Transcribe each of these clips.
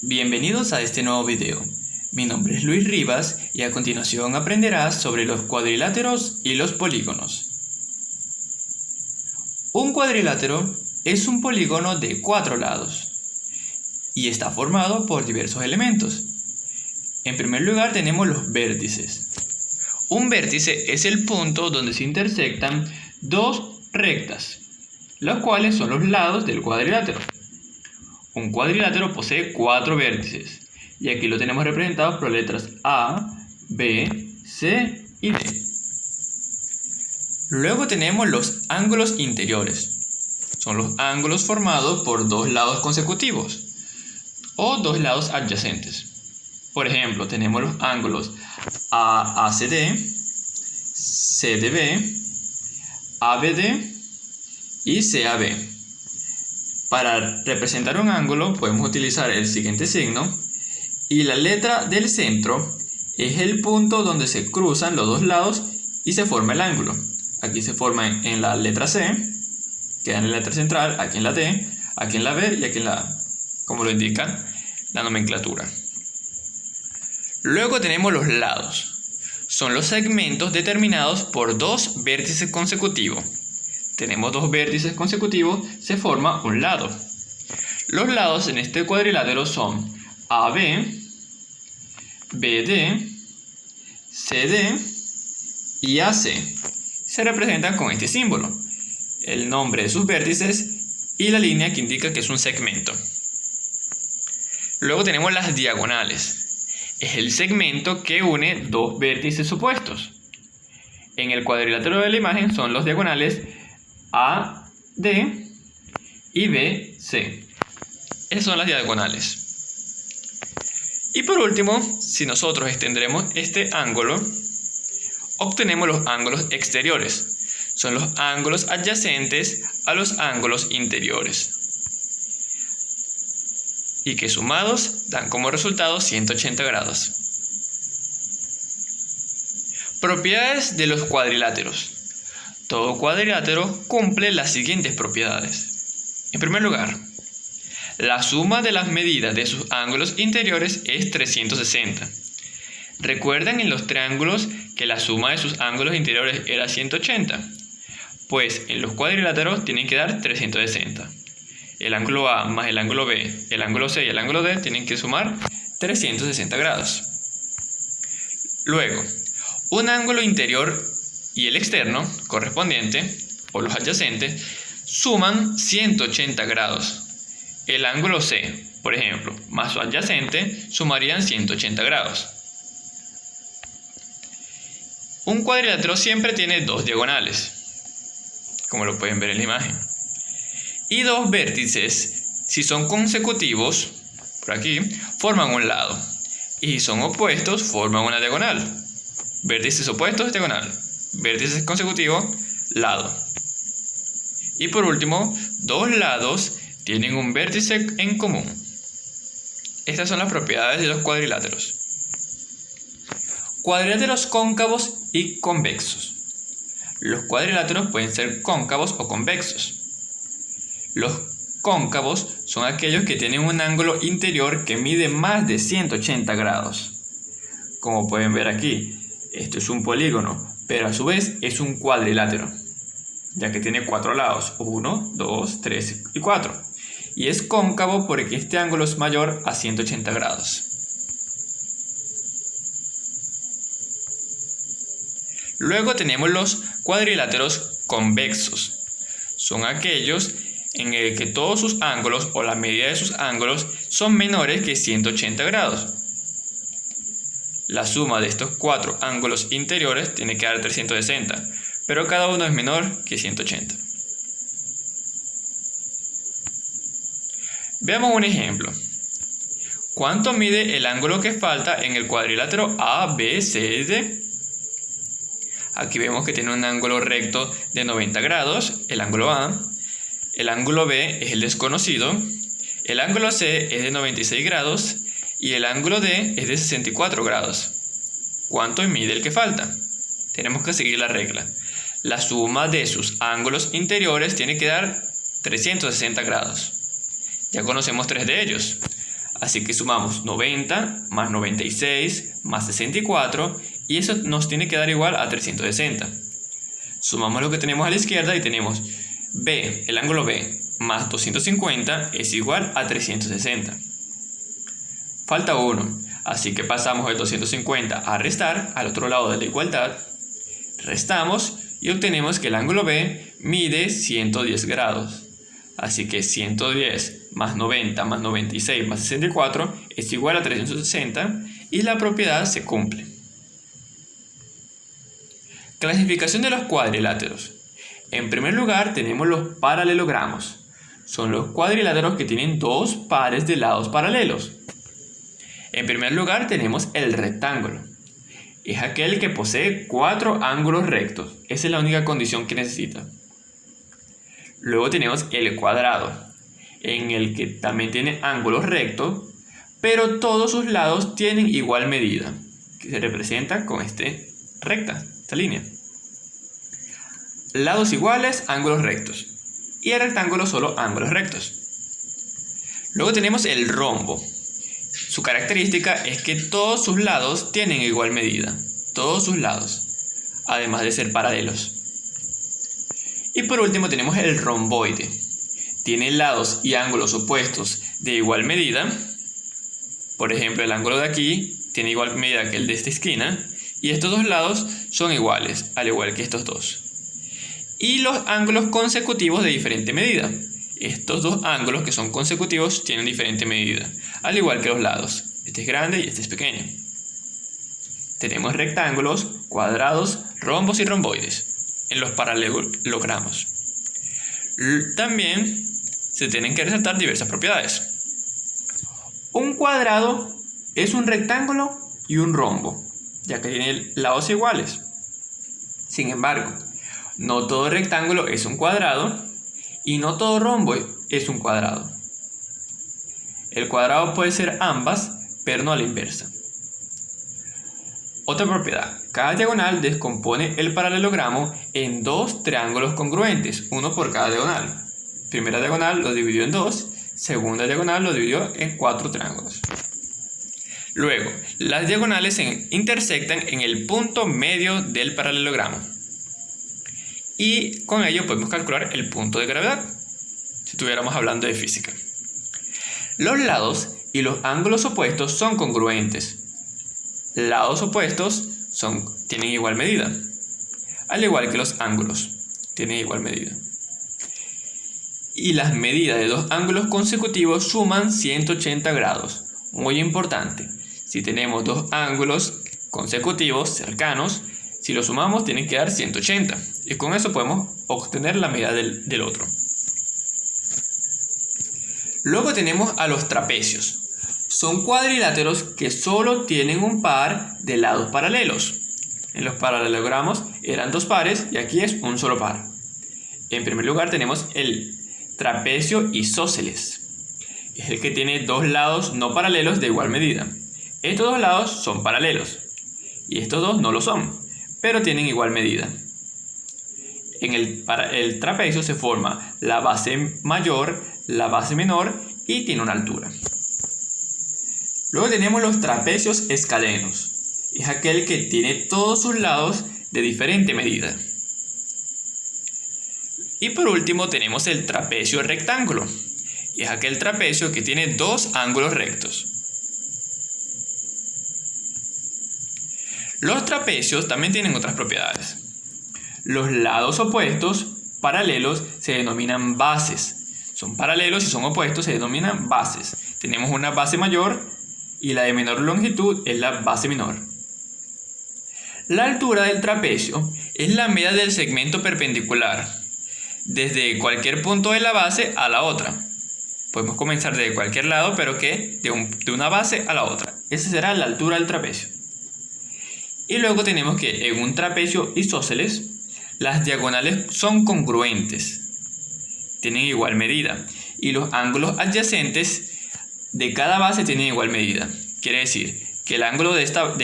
Bienvenidos a este nuevo video. Mi nombre es Luis Rivas y a continuación aprenderás sobre los cuadriláteros y los polígonos. Un cuadrilátero es un polígono de 4 lados y está formado por diversos elementos. En primer lugar tenemos los vértices. Un vértice es el punto donde se intersectan dos rectas, los cuales son los lados del cuadrilátero. Un cuadrilátero posee 4 vértices y aquí lo tenemos representado por letras A, B, C y D. Luego tenemos los ángulos interiores. Son los ángulos formados por dos lados consecutivos o dos lados adyacentes. Por ejemplo, tenemos los ángulos AACD, CDB, ABD y CAB. Para representar un ángulo podemos utilizar el siguiente signo y la letra del centro es el punto donde se cruzan los dos lados y se forma el ángulo. Aquí se forma en la letra C, queda en la letra central, aquí en la D, aquí en la B y aquí en la A, como lo indica la nomenclatura. Luego tenemos los lados. Son los segmentos determinados por dos vértices consecutivos. Tenemos dos vértices consecutivos, se forma un lado. Los lados en este cuadrilátero son AB, BD, CD y AC. Se representan con este símbolo, el nombre de sus vértices y la línea que indica que es un segmento. Luego tenemos las diagonales. Es el segmento que une dos vértices opuestos. En el cuadrilátero de la imagen son los diagonales A, D y B, C. Esas son las diagonales. Y por último, si nosotros extendemos este ángulo, obtenemos los ángulos exteriores. Son los ángulos adyacentes a los ángulos interiores. Y que sumados dan como resultado 180 grados. Propiedades de los cuadriláteros. Todo cuadrilátero cumple las siguientes propiedades. En primer lugar, la suma de las medidas de sus ángulos interiores es 360. ¿Recuerdan en los triángulos que la suma de sus ángulos interiores era 180? Pues en los cuadriláteros tienen que dar 360. El ángulo A más el ángulo B, el ángulo C y el ángulo D tienen que sumar 360 grados. Luego, un ángulo interior y el externo correspondiente, o los adyacentes, suman 180 grados. El ángulo C, por ejemplo, más su adyacente sumarían 180 grados. Un cuadrilátero siempre tiene dos diagonales, como lo pueden ver en la imagen, y dos vértices. Si son consecutivos, por aquí, forman un lado, y si son opuestos, forman una diagonal. Vértices opuestos, diagonal. Vértices consecutivos, lado. Y por último, dos lados tienen un vértice en común. Estas son las propiedades de los cuadriláteros. Cuadriláteros cóncavos y convexos. Los cuadriláteros pueden ser cóncavos o convexos. Los cóncavos son aquellos que tienen un ángulo interior que mide más de 180 grados. Como pueden ver aquí, esto es un polígono, pero a su vez es un cuadrilátero, ya que tiene 4 lados, 1, 2, 3 y 4. Y es cóncavo porque este ángulo es mayor a 180 grados. Luego tenemos los cuadriláteros convexos. Son aquellos en el que todos sus ángulos o la medida de sus ángulos son menores que 180 grados. La suma de estos 4 ángulos interiores tiene que dar 360, pero cada uno es menor que 180. Veamos un ejemplo. ¿Cuánto mide el ángulo que falta en el cuadrilátero ABCD? Aquí vemos que tiene un ángulo recto de 90 grados, el ángulo A. El ángulo B es el desconocido. El ángulo C es de 96 grados. Y el ángulo D es de 64 grados. ¿Cuánto mide el que falta? Tenemos que seguir la regla. La suma de sus ángulos interiores tiene que dar 360 grados. Ya conocemos 3 de ellos. Así que sumamos 90 más 96 más 64 y eso nos tiene que dar igual a 360. Sumamos lo que tenemos a la izquierda y tenemos B, el ángulo B, más 250 es igual a 360. Falta 1, así que pasamos el 250 a restar al otro lado de la igualdad. Restamos y obtenemos que el ángulo B mide 110 grados. Así que 110 más 90 más 96 más 64 es igual a 360 y la propiedad se cumple. Clasificación de los cuadriláteros. En primer lugar tenemos los paralelogramos. Son los cuadriláteros que tienen dos pares de lados paralelos. En primer lugar tenemos el rectángulo. Es aquel que posee 4 ángulos rectos. Esa es la única condición que necesita. Luego tenemos el cuadrado, en el que también tiene ángulos rectos, pero todos sus lados tienen igual medida, que se representa con esta línea. Lados iguales, ángulos rectos. Y el rectángulo solo ángulos rectos. Luego tenemos el rombo. Su característica es que todos sus lados tienen igual medida. Todos sus lados. Además de ser paralelos. Y por último tenemos el romboide. Tiene lados y ángulos opuestos de igual medida. Por ejemplo, el ángulo de aquí tiene igual medida que el de esta esquina. Y estos dos lados son iguales, al igual que estos dos. Y los ángulos consecutivos de diferente medida. Estos dos ángulos que son consecutivos tienen diferente medida, al igual que los lados. Este es grande y este es pequeño. Tenemos rectángulos, cuadrados, rombos y romboides en los paralelogramos. También se tienen que resaltar diversas propiedades. Un cuadrado es un rectángulo y un rombo, ya que tiene lados iguales. Sin embargo, no todo rectángulo es un cuadrado y no todo rombo es un cuadrado. El cuadrado puede ser ambas, pero no a la inversa. Otra propiedad. Cada diagonal descompone el paralelogramo en dos triángulos congruentes, uno por cada diagonal. Primera diagonal lo dividió en dos, segunda diagonal lo dividió en 4 triángulos. Luego, las diagonales se intersectan en el punto medio del paralelogramo. Y con ello podemos calcular el punto de gravedad, si estuviéramos hablando de física. Los lados y los ángulos opuestos son congruentes. Lados opuestos tienen igual medida, al igual que los ángulos tienen igual medida. Y las medidas de dos ángulos consecutivos suman 180 grados. Muy importante, si tenemos dos ángulos consecutivos cercanos, si los sumamos tienen que dar 180. Y con eso podemos obtener la medida del otro. Luego tenemos a los trapecios. Son cuadriláteros que solo tienen un par de lados paralelos. En los paralelogramos eran dos pares y aquí es un solo par. En primer lugar tenemos el trapecio isósceles. Es el que tiene dos lados no paralelos de igual medida. Estos dos lados son paralelos y estos dos no lo son, pero tienen igual medida. En el trapecio se forma la base mayor, la base menor y tiene una altura. Luego tenemos los trapecios escalenos. Es aquel que tiene todos sus lados de diferente medida. Y por último tenemos el trapecio rectángulo. Es aquel trapecio que tiene dos ángulos rectos. Los trapecios también tienen otras propiedades. Los lados opuestos, paralelos, se denominan bases. Son paralelos y son opuestos, se denominan bases. Tenemos una base mayor y la de menor longitud es la base menor. La altura del trapecio es la medida del segmento perpendicular, desde cualquier punto de la base a la otra. Podemos comenzar desde cualquier lado, pero que de una base a la otra. Esa será la altura del trapecio. Y luego tenemos que en un trapecio isósceles, las diagonales son congruentes, tienen igual medida, y los ángulos adyacentes de cada base tienen igual medida. Quiere decir que el ángulo de esta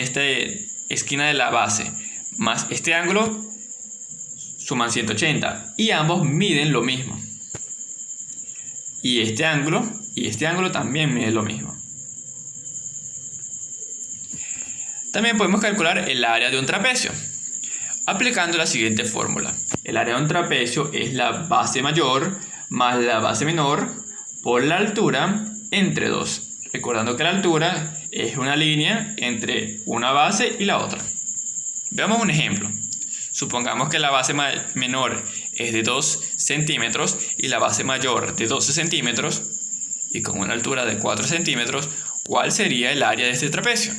esquina de la base más este ángulo suman 180 y ambos miden lo mismo. Y este ángulo también mide lo mismo. También podemos calcular el área de un trapecio, aplicando la siguiente fórmula. El área de un trapecio es la base mayor más la base menor por la altura entre 2. Recordando que la altura es una línea entre una base y la otra. Veamos un ejemplo. Supongamos que la base menor es de 2 centímetros y la base mayor de 12 centímetros y con una altura de 4 centímetros. ¿Cuál sería el área de este trapecio?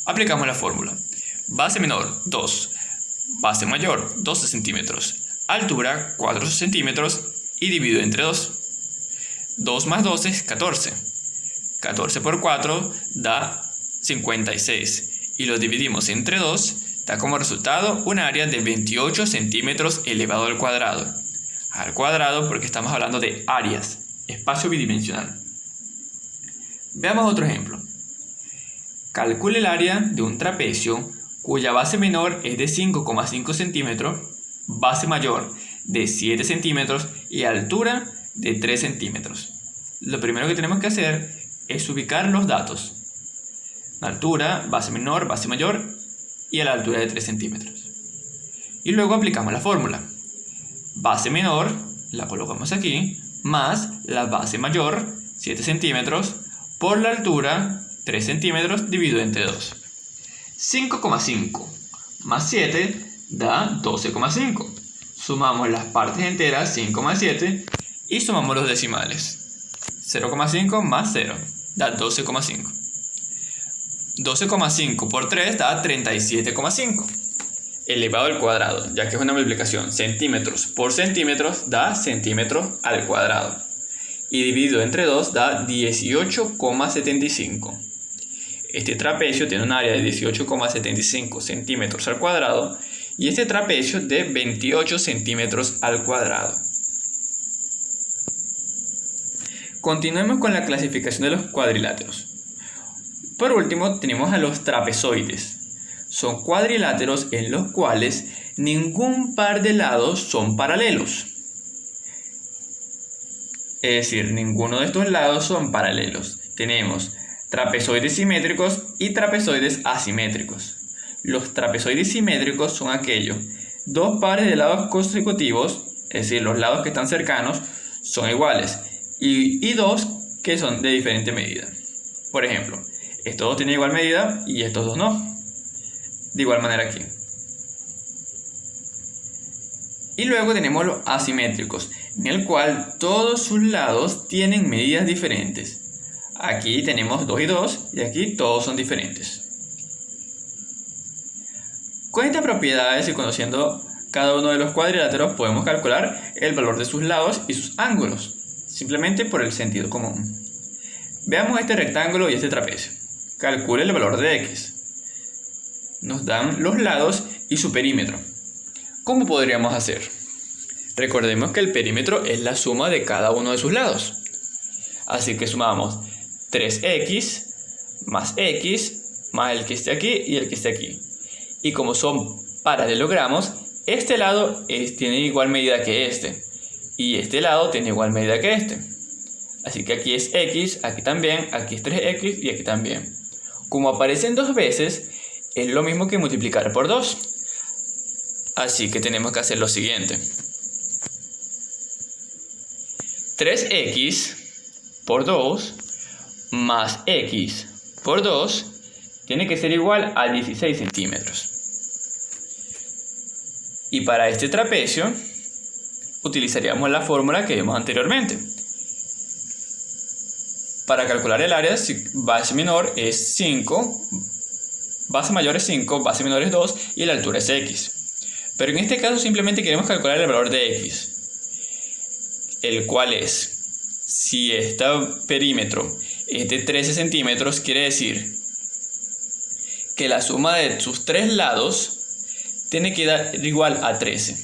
Aplicamos la fórmula. Base menor 2, base mayor 12 centímetros, altura 4 centímetros y dividido entre 2. 2 más 12 es 14. 14 por 4 da 56 y lo dividimos entre 2, da como resultado un área de 28 centímetros elevado al cuadrado. Al cuadrado porque estamos hablando de áreas, espacio bidimensional. Veamos otro ejemplo. Calcule el área de un trapecio cuya base menor es de 5,5 centímetros, base mayor de 7 centímetros y altura de 3 centímetros. Lo primero que tenemos que hacer es ubicar los datos. La altura, base menor, base mayor y a la altura de 3 centímetros. Y luego aplicamos la fórmula. Base menor, la colocamos aquí, más la base mayor, 7 centímetros, por la altura, 3 centímetros dividido entre 2. 5,5 más 7 da 12,5. Sumamos las partes enteras, 5 más 7, y sumamos los decimales. 0,5 más 0 da 12,5. 12,5 por 3 da 37,5. Elevado al cuadrado, ya que es una multiplicación. Centímetros por centímetros da centímetros al cuadrado. Y dividido entre 2 da 18,75. Este trapecio tiene un área de 18,75 centímetros al cuadrado y este trapecio de 28 centímetros al cuadrado. Continuemos con la clasificación de los cuadriláteros. Por último, tenemos a los trapezoides. Son cuadriláteros en los cuales ningún par de lados son paralelos. Es decir, ninguno de estos lados son paralelos. Tenemos trapezoides simétricos y trapezoides asimétricos. Los trapezoides simétricos son aquellos dos pares de lados consecutivos, es decir, los lados que están cercanos son iguales, y dos que son de diferente medida. Por ejemplo, estos dos tienen igual medida y estos dos no. De igual manera aquí. Y luego tenemos los asimétricos, en el cual todos sus lados tienen medidas diferentes. Aquí tenemos 2 y 2 y aquí todos son diferentes. Con estas propiedades y conociendo cada uno de los cuadriláteros podemos calcular el valor de sus lados y sus ángulos, simplemente por el sentido común. Veamos este rectángulo y este trapecio. Calcule el valor de x. Nos dan los lados y su perímetro. ¿Cómo podríamos hacer? Recordemos que el perímetro es la suma de cada uno de sus lados. Así que sumamos 3x más x más el que esté aquí y el que esté aquí. Y como son paralelogramos, este lado tiene igual medida que este. Y este lado tiene igual medida que este. Así que aquí es x, aquí también, aquí es 3x y aquí también. Como aparecen dos veces, es lo mismo que multiplicar por 2. Así que tenemos que hacer lo siguiente. 3x por 2 más x por 2 tiene que ser igual a 16 centímetros. Y para este trapecio utilizaríamos la fórmula que vimos anteriormente. Para calcular el área, base menor es 5, base mayor es 5, base menor es 2 y la altura es x. Pero en este caso simplemente queremos calcular el valor de x, el cual es, si este perímetro es de 13 centímetros, quiere decir que la suma de sus tres lados tiene que dar igual a 13.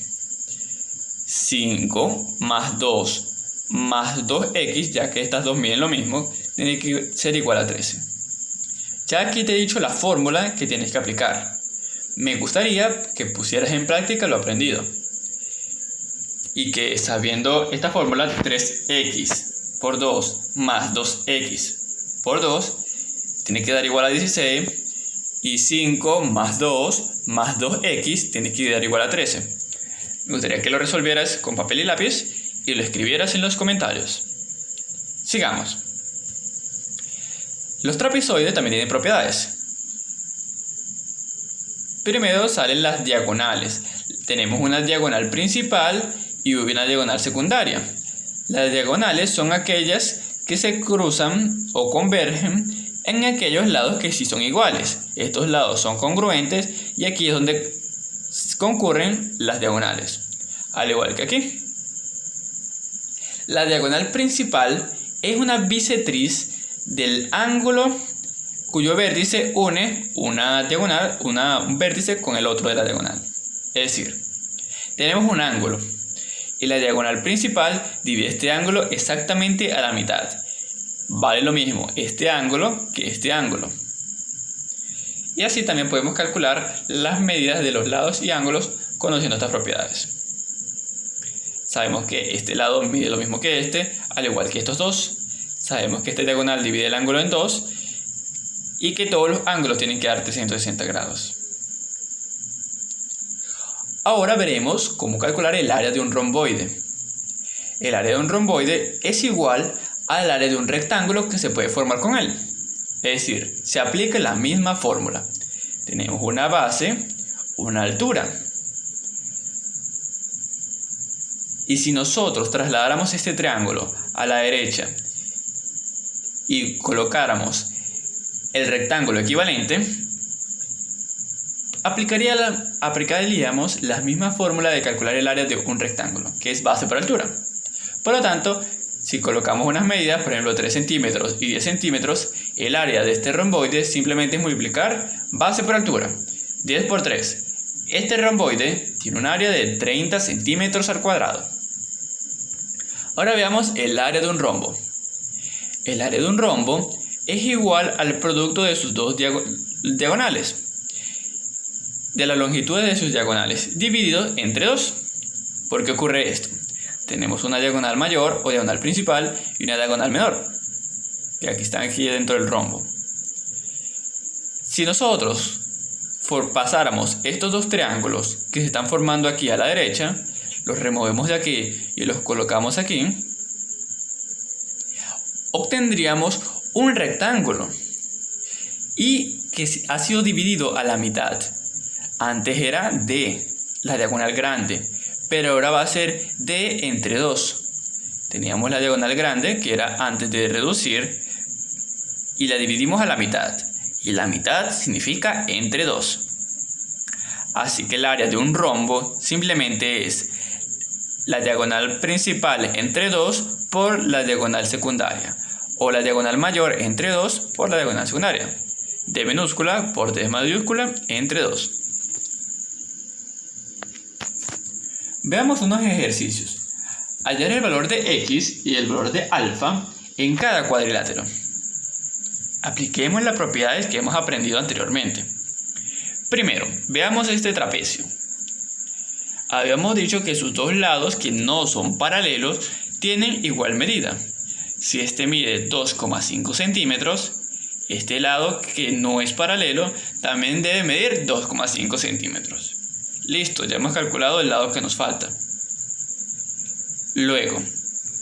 5 más 2 más 2x, ya que estas dos miden lo mismo, tiene que ser igual a 13. Ya aquí te he dicho la fórmula que tienes que aplicar. Me gustaría que pusieras en práctica lo aprendido. Y que sabiendo esta fórmula, 3x por 2 más 2x por 2 tiene que dar igual a 16. Y 5 más 2 más 2x tiene que dar igual a 13. Me gustaría que lo resolvieras con papel y lápiz y lo escribieras en los comentarios. Sigamos. Los trapezoides también tienen propiedades. Primero salen las diagonales. Tenemos una diagonal principal y una diagonal secundaria. Las diagonales son aquellas que se cruzan o convergen en aquellos lados que sí son iguales. Estos lados son congruentes y aquí es donde concurren las diagonales, al igual que aquí. La diagonal principal es una bisectriz del ángulo cuyo vértice une un vértice con el otro de la diagonal. Es decir, tenemos un ángulo y la diagonal principal divide este ángulo exactamente a la mitad. Vale lo mismo este ángulo que este ángulo. Y así también podemos calcular las medidas de los lados y ángulos conociendo estas propiedades. Sabemos que este lado mide lo mismo que este, al igual que estos dos. Sabemos que esta diagonal divide el ángulo en dos y que todos los ángulos tienen que dar 360 grados. Ahora veremos cómo calcular el área de un romboide. El área de un romboide es igual al área de un rectángulo que se puede formar con él. Es decir, se aplica la misma fórmula. Tenemos una base, una altura. Y si nosotros trasladáramos este triángulo a la derecha y colocáramos el rectángulo equivalente, aplicaríamos la misma fórmula de calcular el área de un rectángulo, que es base por altura. Por lo tanto, si colocamos unas medidas, por ejemplo 3 centímetros y 10 centímetros, el área de este romboide simplemente es multiplicar base por altura, 10 por 3. Este romboide tiene un área de 30 centímetros al cuadrado. Ahora veamos el área de un rombo. El área de un rombo es igual al producto de sus dos diagonales, de la longitud de sus diagonales, dividido entre 2. ¿Por qué ocurre esto? Tenemos una diagonal mayor o diagonal principal y una diagonal menor, que están aquí dentro del rombo. Si nosotros pasáramos estos dos triángulos que se están formando aquí a la derecha, los removemos de aquí y los colocamos aquí, obtendríamos un rectángulo y que ha sido dividido a la mitad. Antes era D, la diagonal grande, pero ahora va a ser D entre 2. Teníamos la diagonal grande, que era antes de reducir, y la dividimos a la mitad. Y la mitad significa entre 2. Así que el área de un rombo simplemente es la diagonal principal entre 2 por la diagonal secundaria, o la diagonal mayor entre 2 por la diagonal secundaria. D minúscula por D mayúscula entre 2. Veamos unos ejercicios. Hallar el valor de x y el valor de alfa en cada cuadrilátero. Apliquemos las propiedades que hemos aprendido anteriormente. Primero, veamos este trapecio. Habíamos dicho que sus dos lados que no son paralelos tienen igual medida. Si este mide 2,5 centímetros, este lado que no es paralelo también debe medir 2,5 centímetros. Listo, ya hemos calculado el lado que nos falta. Luego,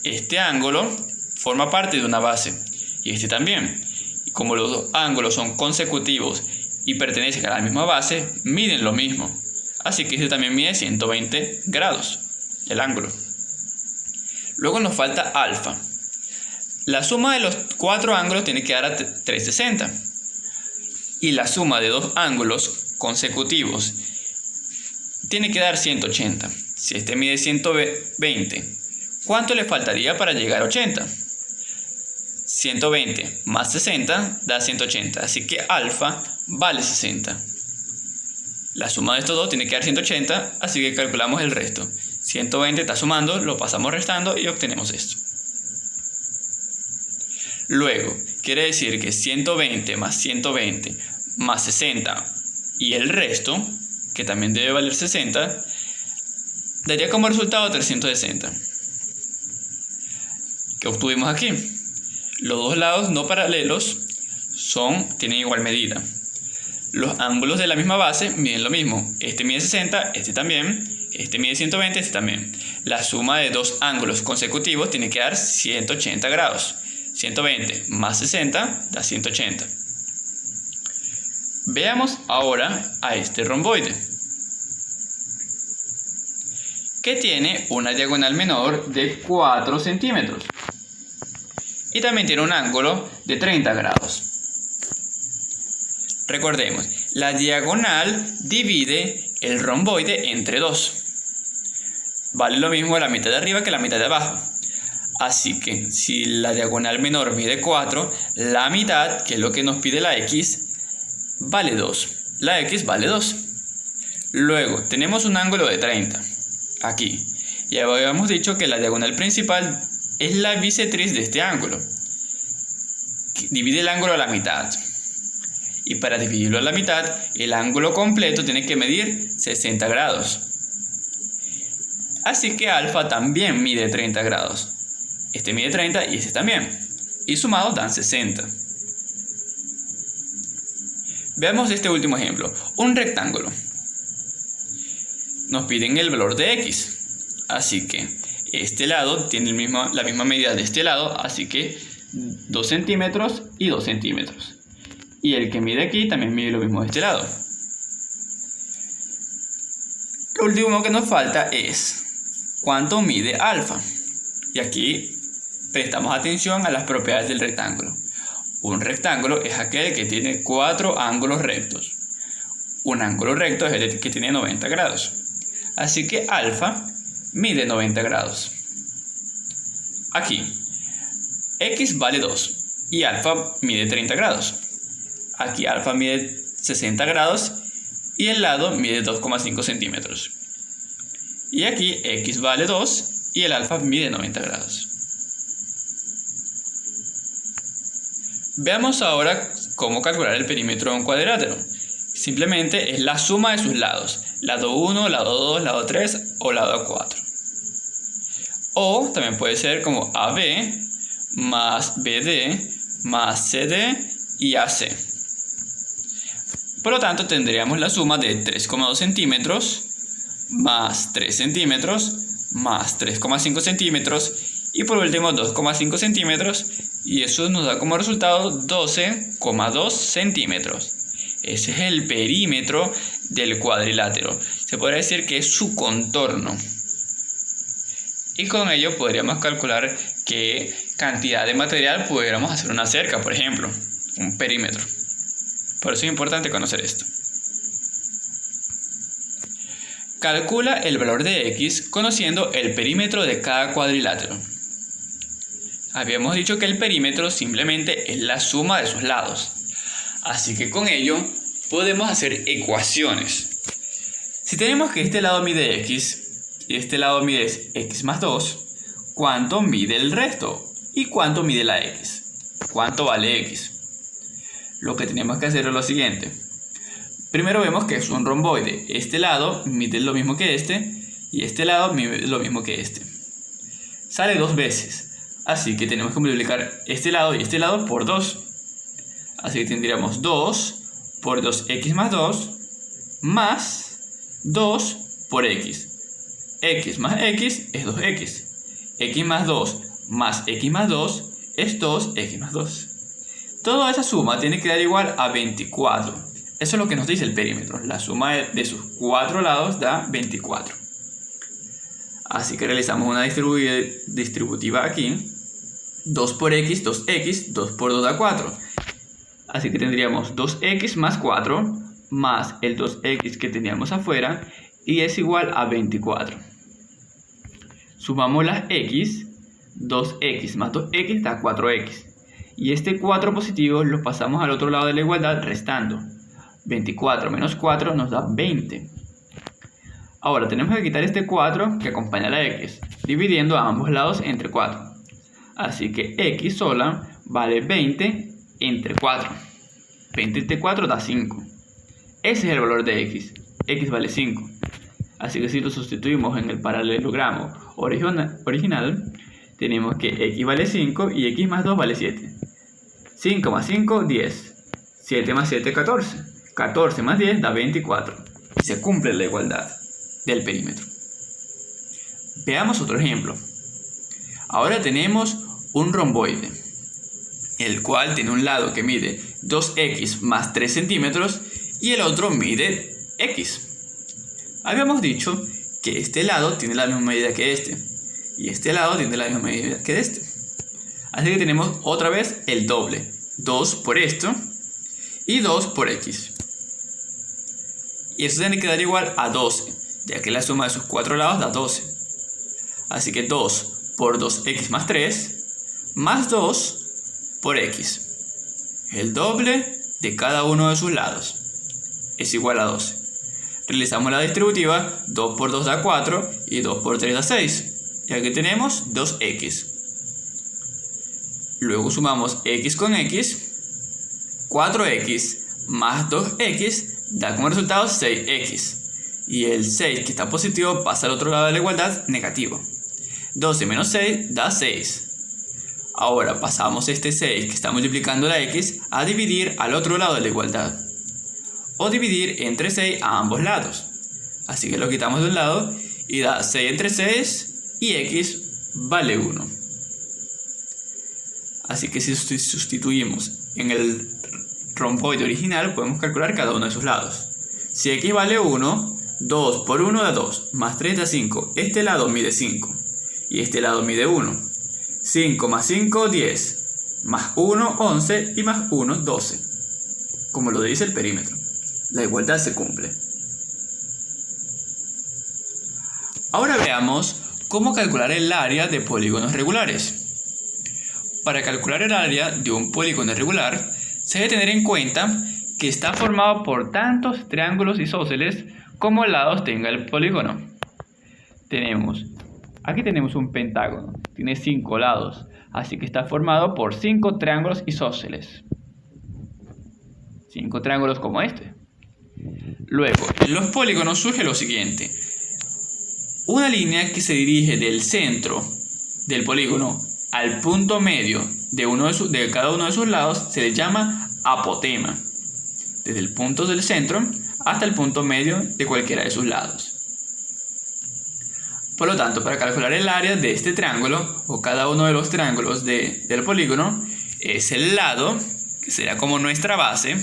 este ángulo forma parte de una base y este también. Y como los dos ángulos son consecutivos y pertenecen a la misma base, miden lo mismo. Así que este también mide 120 grados, el ángulo. Luego nos falta alfa. La suma de los cuatro ángulos tiene que dar a 360. Y la suma de dos ángulos consecutivos tiene que dar 180. Si este mide 120, ¿cuánto le faltaría para llegar a 80? 120 más 60 da 180, así que alfa vale 60. La suma de estos dos tiene que dar 180, así que calculamos el resto. 120 está sumando, lo pasamos restando y obtenemos esto. Luego, quiere decir que 120 más 120 más 60 y el resto, que también debe valer 60, daría como resultado 360. ¿Qué obtuvimos aquí? Los dos lados no paralelos tienen igual medida. los ángulos de la misma base miden lo mismo. Este mide 60, este también, este mide 120, este también. La suma de dos ángulos consecutivos tiene que dar 180 grados. 120 más 60 da 180. Veamos ahora a este romboide, que tiene una diagonal menor de 4 centímetros y también tiene un ángulo de 30 grados. Recordemos, la diagonal divide el romboide entre dos. Vale lo mismo la mitad de arriba que la mitad de abajo. Así que si la diagonal menor mide 4, la mitad, que es lo que nos pide la X, vale 2. La X vale 2. Luego tenemos un ángulo de 30 aquí. Ya habíamos dicho que la diagonal principal es la bisectriz de este ángulo. Divide el ángulo a la mitad. Y para dividirlo a la mitad, el ángulo completo tiene que medir 60 grados. Así que alfa también mide 30 grados. Este mide 30 y este también. Y sumados dan 60. Veamos este último ejemplo. Un rectángulo. Nos piden el valor de X. Así que este lado tiene la misma medida de este lado. Así que 2 centímetros y 2 centímetros. Y el que mide aquí también mide lo mismo de este lado. Lo último que nos falta es cuánto mide alfa. Y aquí prestamos atención a las propiedades del rectángulo. Un rectángulo es aquel que tiene 4 ángulos rectos. Un ángulo recto es el que tiene 90 grados. Así que alfa mide 90 grados. Aquí, X vale 2 y alfa mide 30 grados. Aquí alfa mide 60 grados y el lado mide 2,5 centímetros. Y aquí X vale 2 y el alfa mide 90 grados. Veamos ahora cómo calcular el perímetro de un cuadrilátero. Simplemente es la suma de sus lados. Lado 1, lado 2, lado 3 o lado 4. O también puede ser como AB más BD más CD y AC. Por lo tanto tendríamos la suma de 3,2 centímetros más 3 centímetros más 3,5 centímetros y por último 2,5 centímetros y eso nos da como resultado 12,2 centímetros. Ese es el perímetro del cuadrilátero. Se podría decir que es su contorno. Y con ello podríamos calcular qué cantidad de material pudiéramos hacer una cerca, por ejemplo, un perímetro. Por eso es importante conocer esto. Calcula el valor de X conociendo el perímetro de cada cuadrilátero. Habíamos dicho que el perímetro simplemente es la suma de sus lados. Así que con ello podemos hacer ecuaciones. Si tenemos que este lado mide X y este lado mide X más 2, ¿cuánto mide el resto? ¿Y cuánto mide la X? ¿Cuánto vale X? Lo que tenemos que hacer es lo siguiente. Primero vemos que es un romboide. Este lado mide lo mismo que este y este lado mide lo mismo que este. Sale 2 veces. Así que tenemos que multiplicar este lado y este lado por 2. Así que tendríamos 2 por 2x más 2 más 2 por x. X más x es 2x. X más 2 más x más 2 es 2x más 2. Toda esa suma tiene que dar igual a 24. Eso es lo que nos dice el perímetro. La suma de sus 4 lados da 24. Así que realizamos una distributiva aquí. 2 por x, 2x, 2 por 2 da 4. Así que tendríamos 2x más 4 más el 2x que teníamos afuera y es igual a 24. Sumamos las x, 2x más 2x da 4x. Y este 4 positivo lo pasamos al otro lado de la igualdad restando. 24 menos 4 nos da 20. Ahora tenemos que quitar este 4 que acompaña a la x, dividiendo a ambos lados entre 4. Así que x sola vale 20 entre 4. 20 entre 4 da 5. Ese es el valor de x. X vale 5. Así que si lo sustituimos en el paralelogramo original, tenemos que x vale 5 y x más 2 vale 7. 5 más 5, 10. 7 más 7, 14. 14 más 10 da 24. Y se cumple la igualdad del perímetro. Veamos otro ejemplo. Ahora tenemos un romboide, el cual tiene un lado que mide 2x más 3 centímetros y el otro mide x. Habíamos dicho que este lado tiene la misma medida que este y este lado tiene la misma medida que este. Así que tenemos otra vez el doble, 2 por esto y 2 por x. Y esto tiene que dar igual a 12, ya que la suma de sus cuatro lados da 12. Así que 2 por 2x más 3 más 2 por x. El doble de cada uno de sus lados es igual a 12. Realizamos la distributiva, 2 por 2 da 4 y 2 por 3 da 6. Y aquí tenemos 2x. Luego sumamos x con x, 4x más 2x da como resultado 6x. Y el 6 que está positivo pasa al otro lado de la igualdad negativo. 12 menos 6 da 6. Ahora pasamos este 6 que está multiplicando la x a dividir al otro lado de la igualdad. O dividir entre 6 a ambos lados. Así que lo quitamos de un lado y da 6 entre 6 y x vale 1. Así que si sustituimos en el romboide original podemos calcular cada uno de sus lados. Si x vale 1, 2 por 1 da 2, más 3 da 5. Este lado mide 5 y este lado mide 1. 5 más 5, 10. Más 1, 11 y más 1, 12. Como lo dice el perímetro. La igualdad se cumple. Ahora veamos cómo calcular el área de polígonos regulares. Para calcular el área de un polígono regular, se debe tener en cuenta que está formado por tantos triángulos isósceles como lados tenga el polígono. Aquí tenemos un pentágono, tiene 5 lados, así que está formado por 5 triángulos isósceles. 5 triángulos como este. Luego, en los polígonos surge lo siguiente. Una línea que se dirige del centro del polígono al punto medio de cada uno de sus lados se le llama apotema. Desde el punto del centro hasta el punto medio de cualquiera de sus lados. Por lo tanto, para calcular el área de este triángulo o cada uno de los triángulos del polígono es el lado, que sería como nuestra base,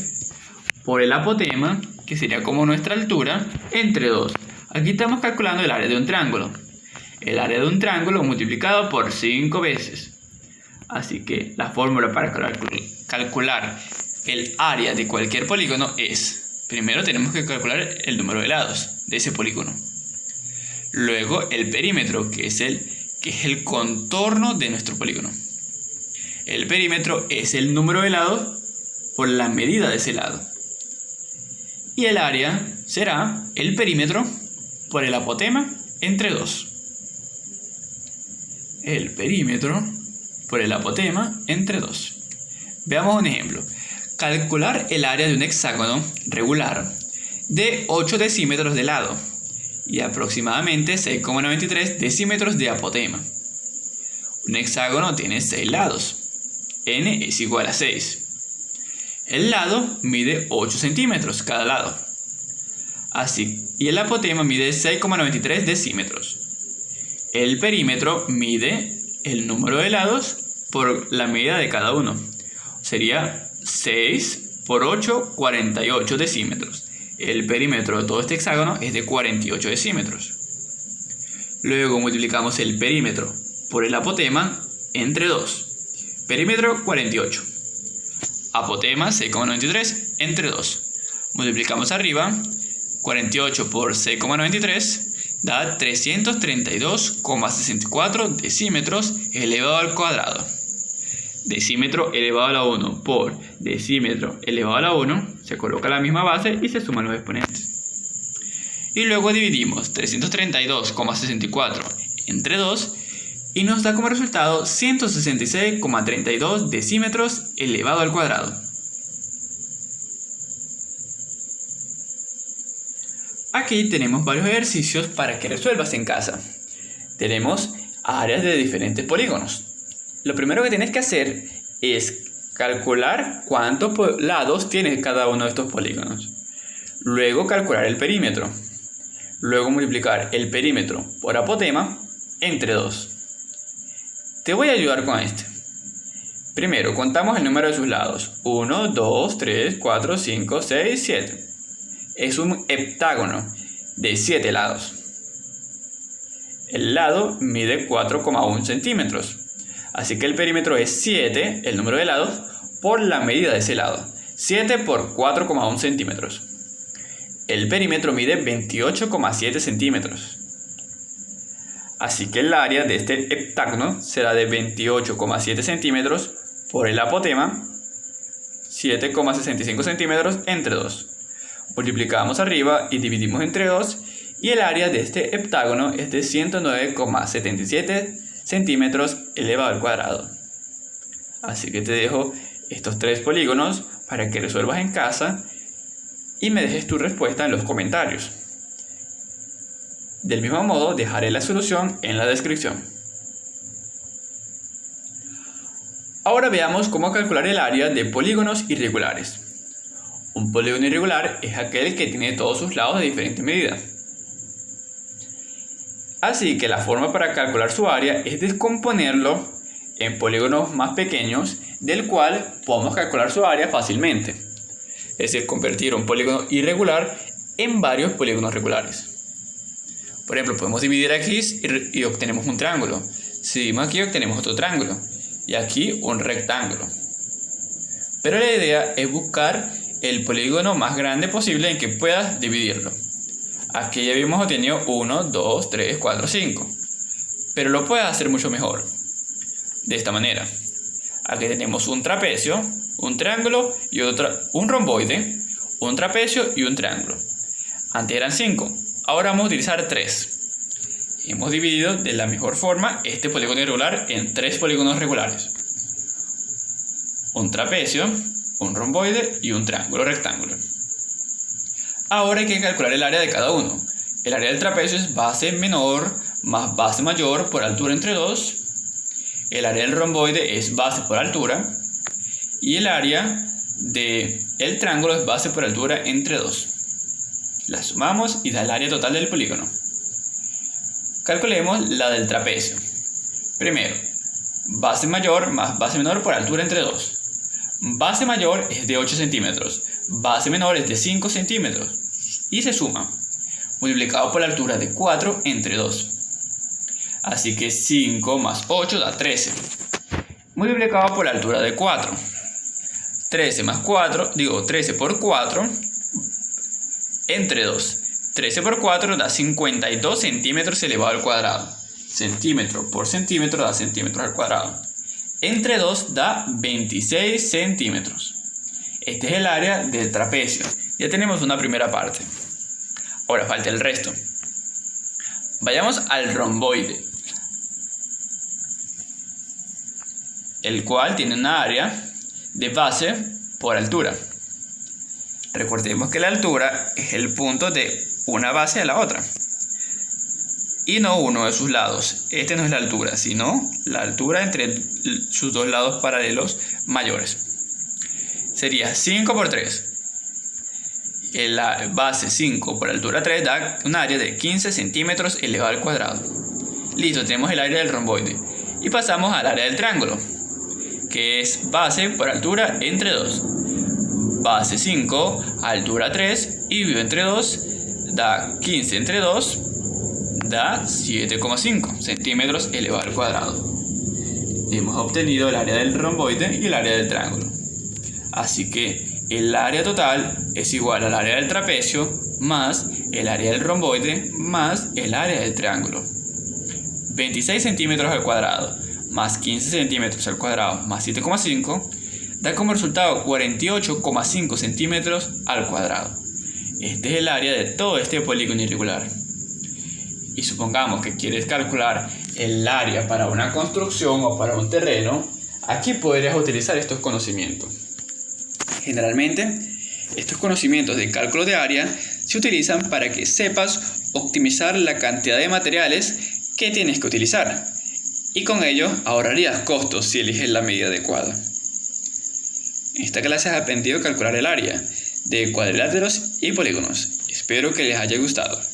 por el apotema, que sería como nuestra altura, entre 2. Aquí estamos calculando el área de un triángulo. El área de un triángulo multiplicado por 5 veces. Así que la fórmula para calcular el área de cualquier polígono es: primero tenemos que calcular el número de lados de ese polígono. Luego el perímetro, que es el contorno de nuestro polígono. El perímetro es el número de lados por la medida de ese lado. Y el área será el perímetro por el apotema entre 2. El perímetro por el apotema entre 2. Veamos un ejemplo. Calcular el área de un hexágono regular de 8 decímetros de lado y aproximadamente 6,93 decímetros de apotema. Un hexágono tiene 6 lados. N es igual a 6. El lado mide 8 centímetros cada lado. Así, y el apotema mide 6,93 decímetros. El perímetro mide el número de lados por la medida de cada uno. Sería 6 por 8, 48 decímetros. El perímetro de todo este hexágono es de 48 decímetros. Luego multiplicamos el perímetro por el apotema entre 2. Perímetro 48. Apotema 6,93 entre 2. Multiplicamos arriba. 48 por 6,93 da 332,64 decímetros elevado al cuadrado. Decímetro elevado a la 1 por decímetro elevado a la 1, se coloca la misma base y se suman los exponentes. Y luego dividimos 332,64 entre 2 y nos da como resultado 166,32 decímetros elevado al cuadrado. Aquí tenemos varios ejercicios para que resuelvas en casa. Tenemos áreas de diferentes polígonos. Lo primero que tienes que hacer es calcular cuántos lados tiene cada uno de estos polígonos. Luego calcular el perímetro. Luego multiplicar el perímetro por apotema entre 2. Te voy a ayudar con este. Primero, contamos el número de sus lados. 1, 2, 3, 4, 5, 6, 7. Es un heptágono de 7 lados. El lado mide 4,1 centímetros. Así que el perímetro es 7, el número de lados, por la medida de ese lado. 7 por 4,1 centímetros. El perímetro mide 28,7 centímetros. Así que el área de este heptágono será de 28,7 centímetros por el apotema, 7,65 centímetros entre 2. Multiplicamos arriba y dividimos entre 2 y el área de este heptágono es de 109,77 centímetros elevado al cuadrado. Así que te dejo estos 3 polígonos para que resuelvas en casa y me dejes tu respuesta en los comentarios. Del mismo modo, dejaré la solución en la descripción. Ahora veamos cómo calcular el área de polígonos irregulares. Un polígono irregular es aquel que tiene todos sus lados de diferente medida. Así que la forma para calcular su área es descomponerlo en polígonos más pequeños, del cual podemos calcular su área fácilmente. Es decir, convertir un polígono irregular en varios polígonos regulares. Por ejemplo, podemos dividir aquí y obtenemos un triángulo. Si dividimos aquí, obtenemos otro triángulo. Y aquí un rectángulo. Pero la idea es buscar el polígono más grande posible en que puedas dividirlo. Aquí ya habíamos obtenido 1, 2, 3, 4, 5. Pero lo puedes hacer mucho mejor. De esta manera. Aquí tenemos un trapecio, un triángulo y un romboide, un trapecio y un triángulo. Antes eran 5. Ahora vamos a utilizar 3. Hemos dividido de la mejor forma este polígono irregular en 3 polígonos regulares. Un trapecio, un romboide y un triángulo rectángulo. Ahora hay que calcular el área de cada uno. El área del trapecio es base menor más base mayor por altura entre 2. El área del romboide es base por altura. Y el área del triángulo es base por altura entre 2. La sumamos y da el área total del polígono. Calculemos la del trapecio. Primero, base mayor más base menor por altura entre 2. Base mayor es de 8 centímetros, base menor es de 5 centímetros y se suma, multiplicado por la altura de 4 entre 2. Así que 5 más 8 da 13, multiplicado por la altura de 4. 13 por 4 entre 2. 13 por 4 da 52 centímetros elevado al cuadrado. Centímetro por centímetro da centímetros al cuadrado. Entre 2 da 26 centímetros. Este es el área del trapecio. Ya tenemos una primera parte. Ahora falta el resto. Vayamos al romboide, el cual tiene una área de base por altura. Recordemos que la altura es el punto de una base a la otra y no uno de sus lados. Este no es la altura, sino la altura entre sus dos lados paralelos mayores. Sería 5 por 3. La base 5 por altura 3 da un área de 15 centímetros elevado al cuadrado. Listo, tenemos el área del romboide. Y pasamos al área del triángulo, que es base por altura entre 2. Base 5, altura 3, y dividido entre 2, da 15 entre 2, da 7,5 centímetros elevado al cuadrado. Hemos obtenido el área del romboide y el área del triángulo. Así que el área total es igual al área del trapecio más el área del romboide más el área del triángulo. 26 centímetros al cuadrado más 15 centímetros al cuadrado más 7,5 da como resultado 48,5 centímetros al cuadrado. Este es el área de todo este polígono irregular. Y supongamos que quieres calcular el área para una construcción o para un terreno, aquí podrías utilizar estos conocimientos. Generalmente, estos conocimientos de cálculo de área se utilizan para que sepas optimizar la cantidad de materiales que tienes que utilizar, y con ello ahorrarías costos si eliges la medida adecuada. En esta clase has aprendido a calcular el área. de cuadriláteros y polígonos. Espero que les haya gustado.